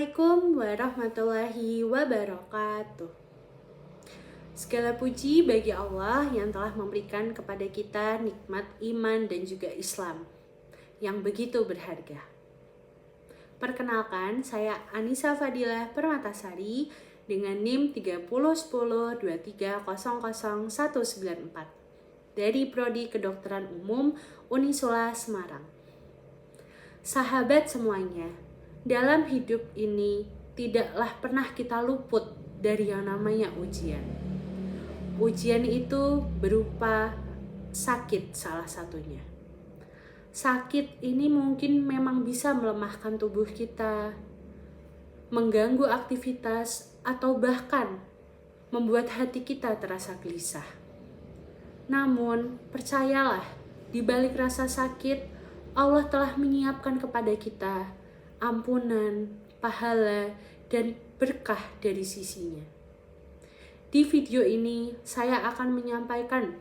Assalamualaikum warahmatullahi wabarakatuh. Segala puji bagi Allah yang telah memberikan kepada kita nikmat iman dan juga Islam yang begitu berharga. Perkenalkan, saya Anissa Fadilah Permatasari dengan NIM 301023000194 dari Prodi Kedokteran Umum Unisula Semarang. Sahabat semuanya, dalam hidup ini tidaklah pernah kita luput dari yang namanya ujian. Ujian itu berupa sakit salah satunya. Sakit ini mungkin memang bisa melemahkan tubuh kita, mengganggu aktivitas, atau bahkan membuat hati kita terasa gelisah. Namun, percayalah, di balik rasa sakit, Allah telah menyiapkan kepada kita ampunan, pahala, dan berkah dari sisinya. Di video ini, saya akan menyampaikan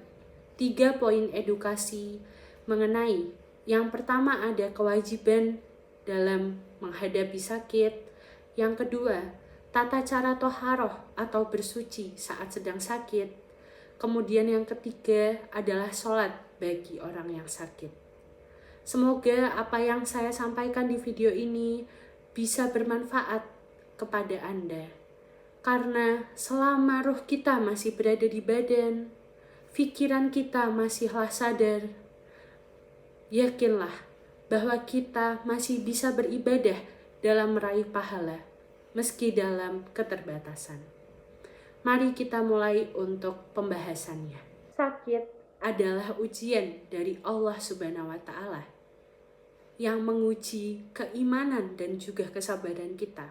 3 poin edukasi mengenai yang pertama ada kewajiban dalam menghadapi sakit, yang kedua, tata cara toharoh atau bersuci saat sedang sakit, kemudian yang ketiga adalah sholat bagi orang yang sakit. Semoga apa yang saya sampaikan di video ini bisa bermanfaat kepada Anda. Karena selama ruh kita masih berada di badan, pikiran kita masihlah sadar, yakinlah bahwa kita masih bisa beribadah dalam meraih pahala, meski dalam keterbatasan. Mari kita mulai untuk pembahasannya. Sakit adalah ujian dari Allah Subhanahu wa Ta'ala yang menguji keimanan dan juga kesabaran kita.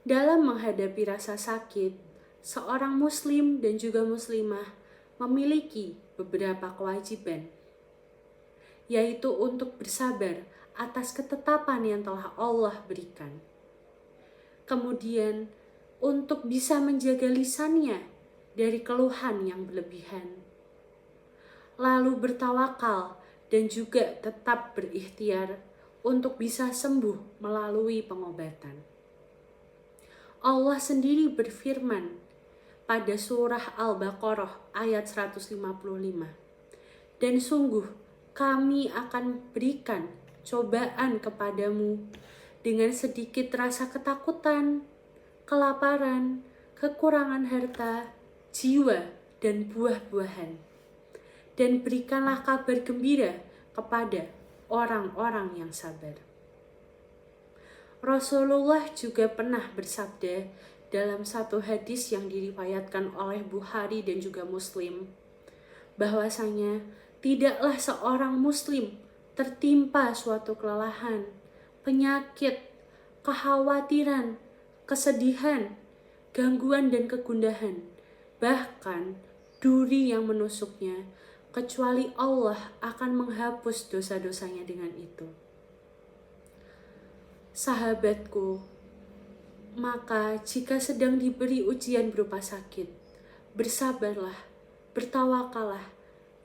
Dalam menghadapi rasa sakit, seorang muslim dan juga muslimah memiliki beberapa kewajiban, yaitu untuk bersabar atas ketetapan yang telah Allah berikan. Kemudian, untuk bisa menjaga lisannya dari keluhan yang berlebihan, lalu bertawakal dan juga tetap berikhtiar untuk bisa sembuh melalui pengobatan. Allah sendiri berfirman pada surah Al-Baqarah ayat 155, dan sungguh kami akan berikan cobaan kepadamu dengan sedikit rasa ketakutan, kelaparan, kekurangan harta, jiwa, dan buah-buahan. Dan berikanlah kabar gembira kepada orang-orang yang sabar. Rasulullah juga pernah bersabda dalam satu hadis yang diriwayatkan oleh Bukhari dan juga Muslim, bahwasanya tidaklah seorang muslim tertimpa suatu kelelahan, penyakit, kekhawatiran, kesedihan, gangguan dan kegundahan, bahkan duri yang menusuknya, kecuali Allah akan menghapus dosa-dosanya dengan itu. Sahabatku, maka jika sedang diberi ujian berupa sakit, bersabarlah, bertawakallah,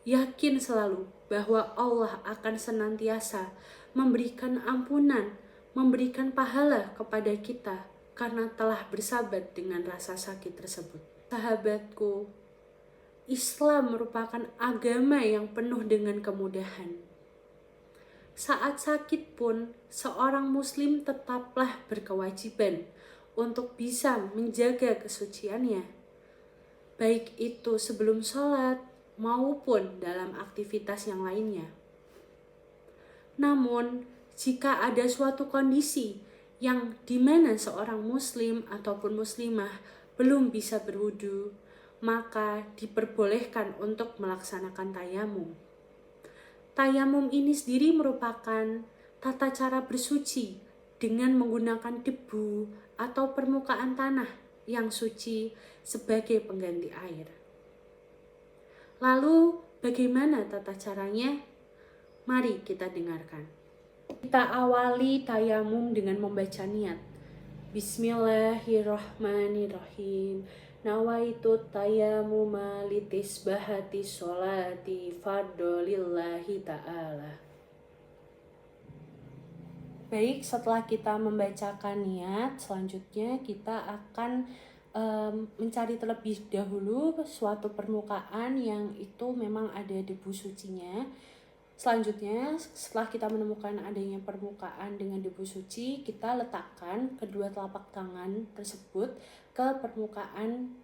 yakin selalu bahwa Allah akan senantiasa memberikan ampunan, memberikan pahala kepada kita karena telah bersabar dengan rasa sakit tersebut. Sahabatku, Islam merupakan agama yang penuh dengan kemudahan. Saat sakit pun, seorang muslim tetaplah berkewajiban untuk bisa menjaga kesuciannya, baik itu sebelum sholat maupun dalam aktivitas yang lainnya. Namun, jika ada suatu kondisi yang dimana seorang muslim ataupun muslimah belum bisa berwudu, maka diperbolehkan untuk melaksanakan tayamum. Tayamum ini sendiri merupakan tata cara bersuci dengan menggunakan debu atau permukaan tanah yang suci sebagai pengganti air. Lalu bagaimana tata caranya? Mari kita dengarkan. Kita awali tayamum dengan membaca niat. Bismillahirrahmanirrahim. Nawaitu tayamuma litisbahati sholati fardolillahi ta'ala. Baik, setelah kita membacakan niat, selanjutnya kita akan mencari terlebih dahulu suatu permukaan yang itu memang ada debu sucinya. Selanjutnya, setelah kita menemukan adanya permukaan dengan debu suci, kita letakkan kedua telapak tangan tersebut ke permukaan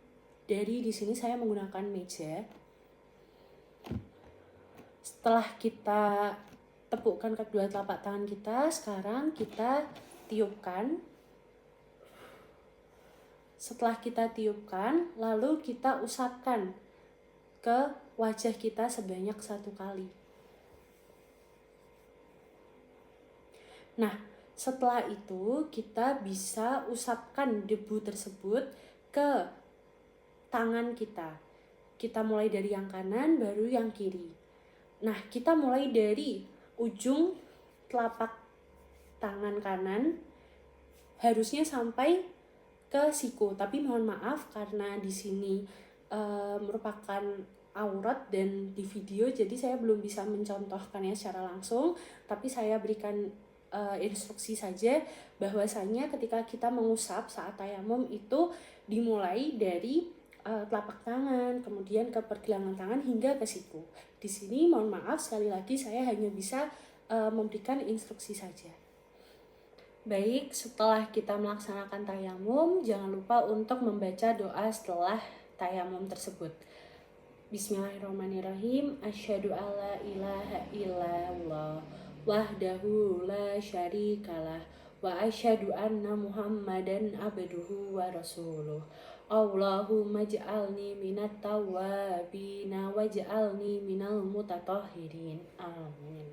dari di sini saya menggunakan meja. Setelah kita tepukkan kedua telapak tangan kita, sekarang kita tiupkan. Setelah kita tiupkan, lalu kita usapkan ke wajah kita sebanyak 1 kali. Nah, setelah itu kita bisa usapkan debu tersebut ke tangan kita. Kita mulai dari yang kanan, baru yang kiri. Nah, kita mulai dari ujung telapak tangan kanan harusnya sampai ke siku, tapi mohon maaf karena di sini merupakan aurat dan di video, jadi saya belum bisa mencontohkannya secara langsung, tapi saya berikan instruksi saja bahwasanya ketika kita mengusap saat tayamum itu dimulai dari telapak tangan, kemudian ke pergelangan tangan hingga ke siku. Di sini mohon maaf sekali lagi saya hanya bisa memberikan instruksi saja. Baik, setelah kita melaksanakan tayamum, jangan lupa untuk membaca doa setelah tayamum tersebut. Bismillahirrahmanirrahim. Asyhadu alla ilaha illallah wahdahu la syarikalah wa asyhadu anna Muhammadan abduhu wa rasuluh. Allahumma ja'alni minat tawwabina waj'alni minal mutatahhirin. Amin.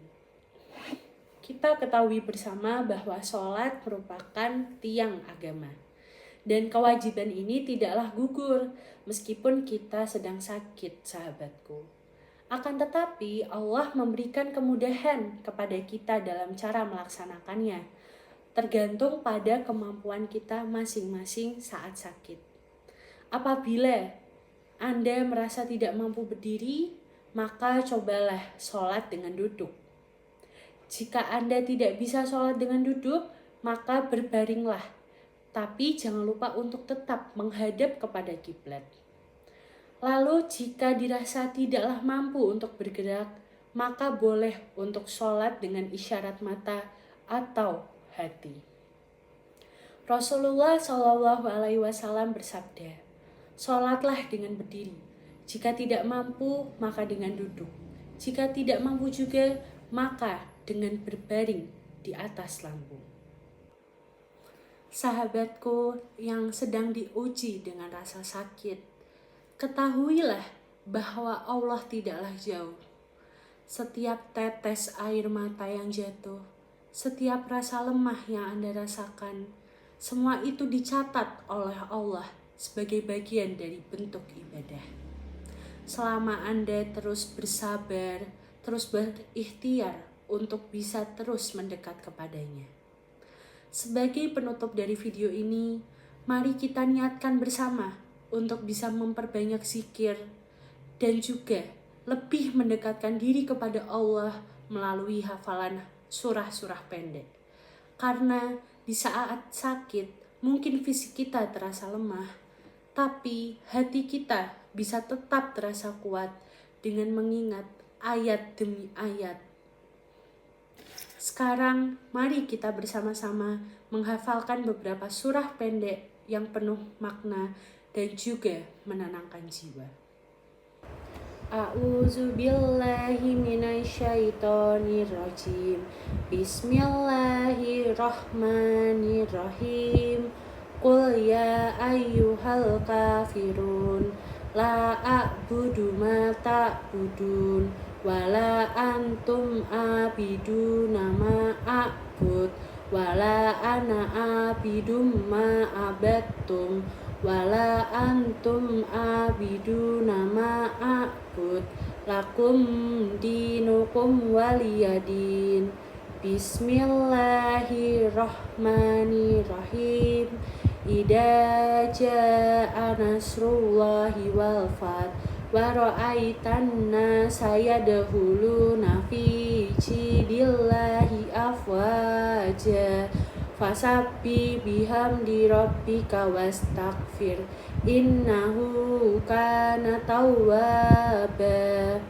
Kita ketahui bersama bahwa sholat merupakan tiang agama. Dan kewajiban ini tidaklah gugur meskipun kita sedang sakit, sahabatku. Akan tetapi Allah memberikan kemudahan kepada kita dalam cara melaksanakannya, tergantung pada kemampuan kita masing-masing saat sakit. Apabila Anda merasa tidak mampu berdiri, maka cobalah sholat dengan duduk. Jika Anda tidak bisa sholat dengan duduk, maka berbaringlah. Tapi jangan lupa untuk tetap menghadap kepada kiblat. Lalu jika dirasa tidaklah mampu untuk bergerak, maka boleh untuk sholat dengan isyarat mata atau hati. Rasulullah SAW bersabda, sholatlah dengan berdiri. Jika tidak mampu, maka dengan duduk. Jika tidak mampu juga, maka dengan berbaring di atas lambung. Sahabatku yang sedang diuji dengan rasa sakit, ketahuilah bahwa Allah tidaklah jauh. Setiap tetes air mata yang jatuh, setiap rasa lemah yang Anda rasakan, semua itu dicatat oleh Allah sebagai bagian dari bentuk ibadah. Selama Anda terus bersabar, terus berikhtiar untuk bisa terus mendekat kepadanya. Sebagai penutup dari video ini, mari kita niatkan bersama untuk bisa memperbanyak zikir dan juga lebih mendekatkan diri kepada Allah melalui hafalan surah-surah pendek. Karena di saat sakit, mungkin fisik kita terasa lemah, tapi hati kita bisa tetap terasa kuat dengan mengingat ayat demi ayat. Sekarang mari kita bersama-sama menghafalkan beberapa surah pendek yang penuh makna dan juga menenangkan jiwa. A'udzubillahi minasyaitonirrajim. Bismillahirrahmanirrahim. Qul ya ayyuhal kafirun la a'budu ma ta'budun wala antum abiduna ma a'bud wala ana abidum ma abattum wala antum abiduna ma a'bud lakum dinukum waliyadin. Bismillahirrahmanirrahim. Idza jaa nasrullahi wal fath wa ra'aitan nasa yadkhuluna fi jidillahi afwaja fasabbi bihamdi rabbika wastaghfir innahu kana tawwaba.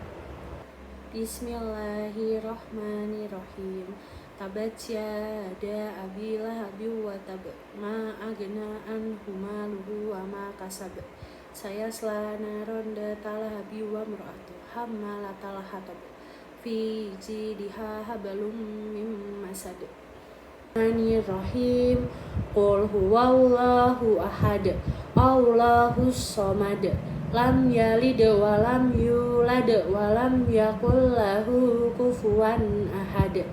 Bismillahirrahmanirrahim. Tabat yada abi lahabin wa tab, ma agna anhu maluhu wa ma kasab, sayasla naron data lahabi wa mra'atu hammalatal hatab, fi jidha hablum mim masad. Bismillahirrahmanirrahim. Qul huwallahu ahad, Allahus samad, lam yalid wa lam yulad wa lam yakul lahu kufuwan ahad.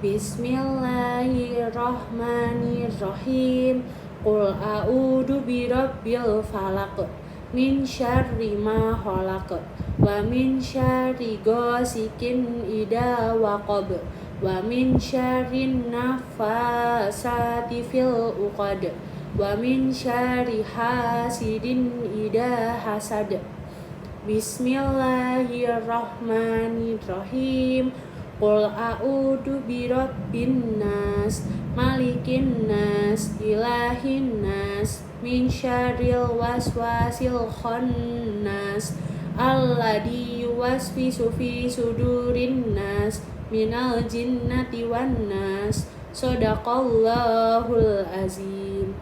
Bismillahirrahmanirrahim. Qul a'udzu birabbil falaq, min syarri ma khalaq, wa min syarri ghasikin idza waqab, wa min syarrin nafasati fil uqad, wa min syarri hasidin idza hasad. Bismillahirrahmanirrahim. Qul a'udzu birabbin nas, malikin nas, ilahin nas, min syarril waswasil khannas, alladzi yuwaswisu fi sudurin nas, minal jinnati wan nas. Shadaqallahul azim.